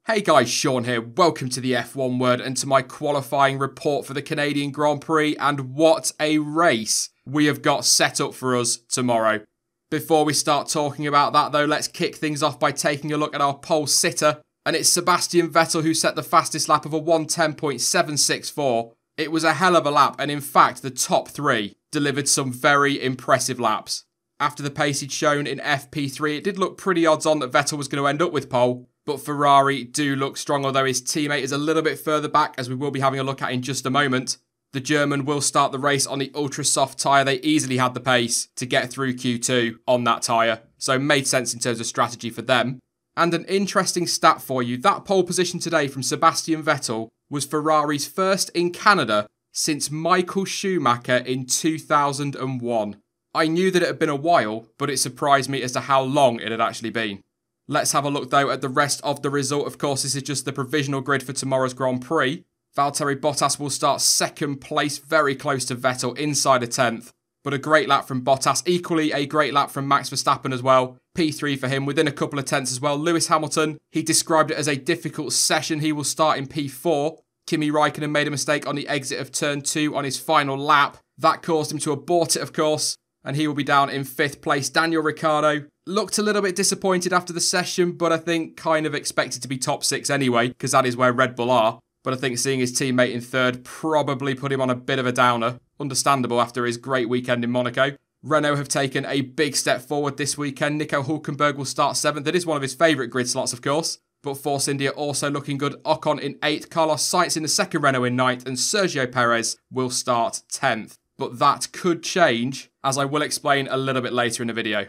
Hey guys, Sean here. Welcome to the F1 Word and to my qualifying report for the Canadian Grand Prix, and what a race we have got set up for us tomorrow. Before we start talking about that though, let's kick things off by taking a look at our pole sitter, and it's Sebastian Vettel who set the fastest lap of a 1:10.764. It was a hell of a lap, and in fact the top three delivered some very impressive laps. After the pace he'd shown in FP3, it did look pretty odds on that Vettel was going to end up with pole. But Ferrari do look strong, although his teammate is a little bit further back, as we will be having a look at in just a moment. The German will start the race on the ultra soft tyre. They easily had the pace to get through Q2 on that tyre, so made sense in terms of strategy for them. And an interesting stat for you, that pole position today from Sebastian Vettel was Ferrari's first in Canada since Michael Schumacher in 2001. I knew that it had been a while, but it surprised me as to how long it had actually been. Let's have a look though at the rest of the result. Of course, this is just the provisional grid for tomorrow's Grand Prix. Valtteri Bottas will start second place, very close to Vettel, inside a 10th. But a great lap from Bottas, equally a great lap from Max Verstappen as well. P3 for him, within a couple of tenths as well. Lewis Hamilton, he described it as a difficult session. He will start in P4. Kimi Raikkonen made a mistake on the exit of turn 2 on his final lap. That caused him to abort it, of course, and he will be down in 5th place. Daniel Ricciardo looked a little bit disappointed after the session, but I think kind of expected to be top 6 anyway, because that is where Red Bull are. But I think seeing his teammate in 3rd probably put him on a bit of a downer. Understandable after his great weekend in Monaco. Renault have taken a big step forward this weekend. Nico Hulkenberg will start 7th. That is one of his favourite grid slots, of course. But Force India also looking good. Ocon in 8th, Carlos Sainz in the 2nd Renault in 9th, and Sergio Perez will start 10th. But that could change, as I will explain a little bit later in the video.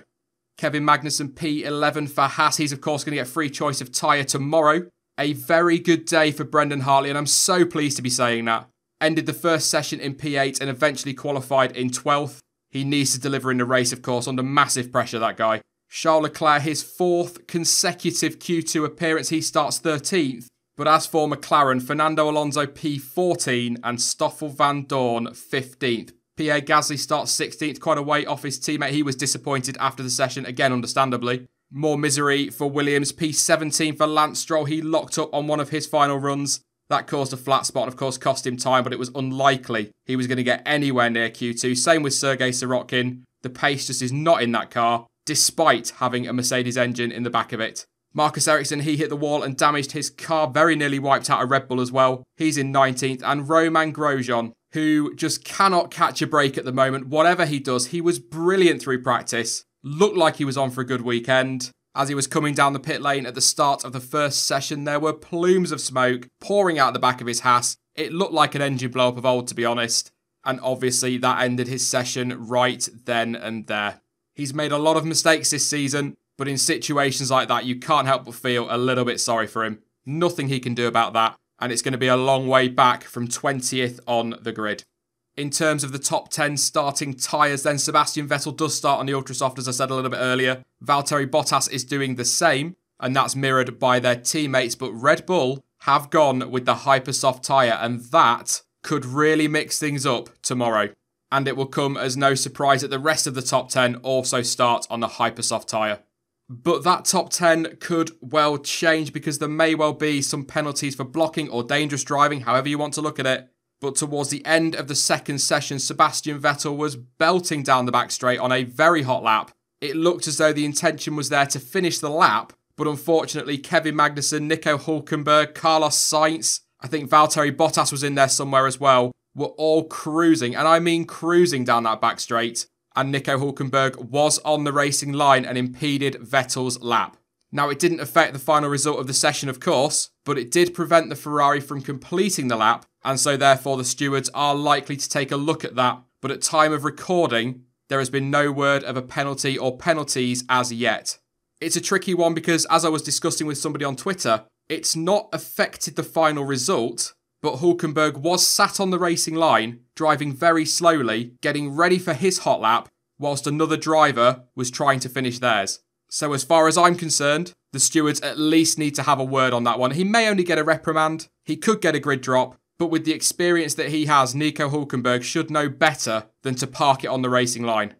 Kevin Magnussen P11 for Haas. He's of course going to get free choice of tyre tomorrow. A very good day for Brendan Hartley, and I'm so pleased to be saying that. Ended the first session in P8 and eventually qualified in 12th. He needs to deliver in the race, of course, under massive pressure, that guy. Charles Leclerc, his 4th consecutive Q2 appearance. He starts 13th. But as for McLaren, Fernando Alonso P14 and Stoffel Van Dorn 15th. Pierre Gasly starts 16th, quite a way off his teammate. He was disappointed after the session, again, understandably. More misery for Williams. P17 for Lance Stroll. He locked up on one of his final runs. That caused a flat spot and, of course, cost him time, but it was unlikely he was going to get anywhere near Q2. Same with Sergei Sorokin. The pace just is not in that car, despite having a Mercedes engine in the back of it. Marcus Ericsson, he hit the wall and damaged his car, very nearly wiped out a Red Bull as well. He's in 19th. And Romain Grosjean, who just cannot catch a break at the moment. Whatever he does, he was brilliant through practice. Looked like he was on for a good weekend. As he was coming down the pit lane at the start of the first session, there were plumes of smoke pouring out the back of his Haas. It looked like an engine blow-up of old, to be honest. And obviously that ended his session right then and there. He's made a lot of mistakes this season, but in situations like that, you can't help but feel a little bit sorry for him. Nothing he can do about that. And it's going to be a long way back from 20th on the grid. In terms of the top 10 starting tyres, then Sebastian Vettel does start on the Ultrasoft, as I said a little bit earlier. Valtteri Bottas is doing the same, and that's mirrored by their teammates. But Red Bull have gone with the Hypersoft tyre, and that could really mix things up tomorrow. And it will come as no surprise that the rest of the top 10 also start on the Hypersoft tyre. But that top 10 could well change, because there may well be some penalties for blocking or dangerous driving, however you want to look at it. But towards the end of the second session, Sebastian Vettel was belting down the back straight on a very hot lap. It looked as though the intention was there to finish the lap, but unfortunately Kevin Magnussen, Nico Hulkenberg, Carlos Sainz, I think Valtteri Bottas was in there somewhere as well, were all cruising, and I mean cruising down that back straight. And Nico Hulkenberg was on the racing line and impeded Vettel's lap. Now, it didn't affect the final result of the session, of course, but it did prevent the Ferrari from completing the lap, and so therefore the stewards are likely to take a look at that. But at time of recording, there has been no word of a penalty or penalties as yet. It's a tricky one because, as I was discussing with somebody on Twitter, it's not affected the final result, but Hulkenberg was sat on the racing line, driving very slowly, getting ready for his hot lap, whilst another driver was trying to finish theirs. So as far as I'm concerned, the stewards at least need to have a word on that one. He may only get a reprimand, he could get a grid drop, but with the experience that he has, Nico Hulkenberg should know better than to park it on the racing line.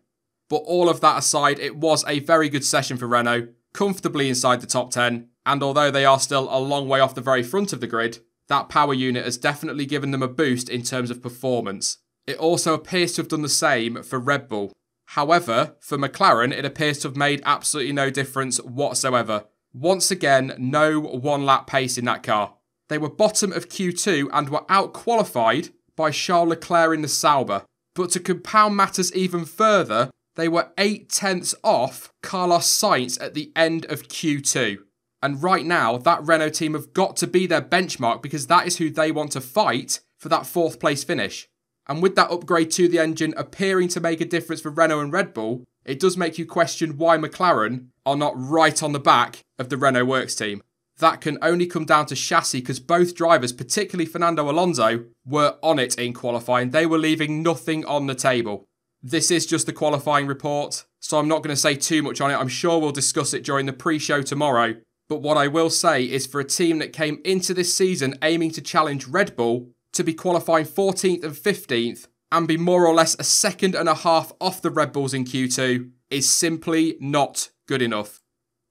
But all of that aside, it was a very good session for Renault. comfortably inside the top 10, and although they are still a long way off the very front of the grid, that power unit has definitely given them a boost in terms of performance. It also appears to have done the same for Red Bull. However, for McLaren, it appears to have made absolutely no difference whatsoever. Once again, no one-lap pace in that car. They were bottom of Q2 and were out-qualified by Charles Leclerc in the Sauber. But to compound matters even further, they were 8/10 off Carlos Sainz at the end of Q2. And right now, that Renault team have got to be their benchmark because that is who they want to fight for that 4th place finish. And with that upgrade to the engine appearing to make a difference for Renault and Red Bull, it does make you question why McLaren are not right on the back of the Renault Works team. That can only come down to chassis because both drivers, particularly Fernando Alonso, were on it in qualifying. They were leaving nothing on the table. This is just the qualifying report, so I'm not going to say too much on it. I'm sure we'll discuss it during the pre-show tomorrow. But what I will say is for a team that came into this season aiming to challenge Red Bull, to be qualifying 14th and 15th and be more or less a second and a half off the Red Bulls in Q2 is simply not good enough.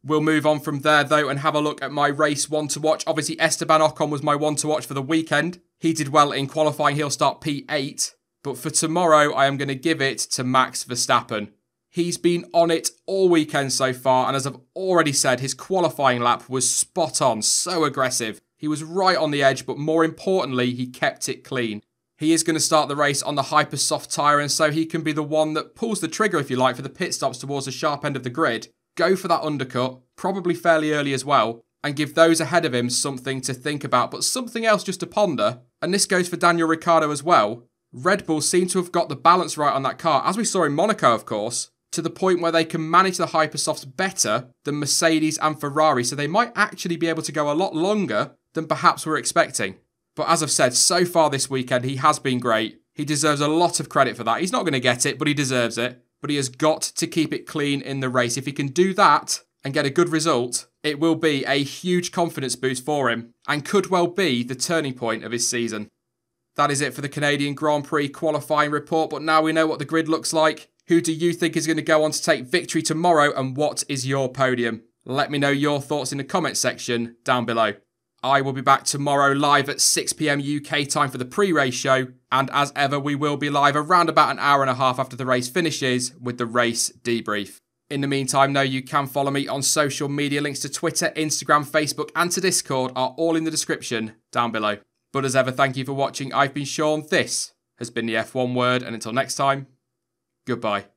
We'll move on from there though and have a look at my race one to watch. Obviously Esteban Ocon was my one to watch for the weekend. He did well in qualifying, he'll start P8. But for tomorrow I am going to give it to Max Verstappen. He's been on it all weekend so far, and as I've already said, his qualifying lap was spot on, so aggressive. He was right on the edge, but more importantly, he kept it clean. He is going to start the race on the hyper soft tyre, and so he can be the one that pulls the trigger, if you like, for the pit stops towards the sharp end of the grid. Go for that undercut, probably fairly early as well, and give those ahead of him something to think about, but something else just to ponder. And this goes for Daniel Ricciardo as well. Red Bull seem to have got the balance right on that car, as we saw in Monaco, of course, to the point where they can manage the hypersofts better than Mercedes and Ferrari, so they might actually be able to go a lot longer than perhaps we're expecting. But as I've said, so far this weekend, he has been great. He deserves a lot of credit for that. He's not going to get it, but he deserves it. But he has got to keep it clean in the race. If he can do that and get a good result, it will be a huge confidence boost for him and could well be the turning point of his season. That is it for the Canadian Grand Prix qualifying report, but now we know what the grid looks like. Who do you think is going to go on to take victory tomorrow, and what is your podium? Let me know your thoughts in the comments section down below. I will be back tomorrow live at 6 PM UK time for the pre-race show, and as ever we will be live around about an hour and a half after the race finishes with the race debrief. In the meantime, know you can follow me on social media. Links to Twitter, Instagram, Facebook and to Discord are all in the description down below. But as ever, thank you for watching. I've been Sean, this has been the F1 Word, and until next time, goodbye.